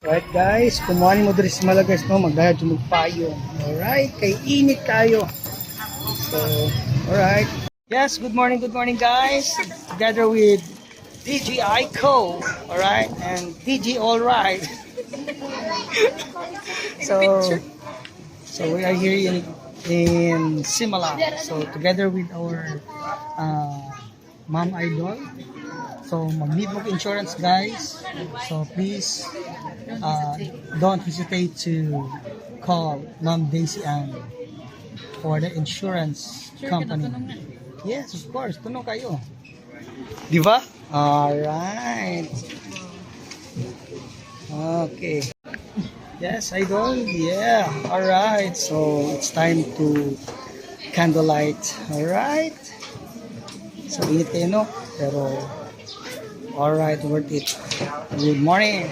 Alright guys, kumuha mo diri sa Malagas no, magdayag yung magpayo. Alright, kay init kayo. So, alright. Yes, good morning guys. Together with DJ Ico, alright, and DJ Alright. So we are here in Simala. So together with our Ma'am Idol. So Magbibok Insurance guys. So please don't hesitate to call Ma'am Daisy Ann for the insurance company. Yes, of course. Tunong kayo. Di ba? Alright. Okay. Yes, Idol. Yeah. Alright. So it's time to candlelight. Alright. So init kayo no? Pero alright, worth it. Good morning.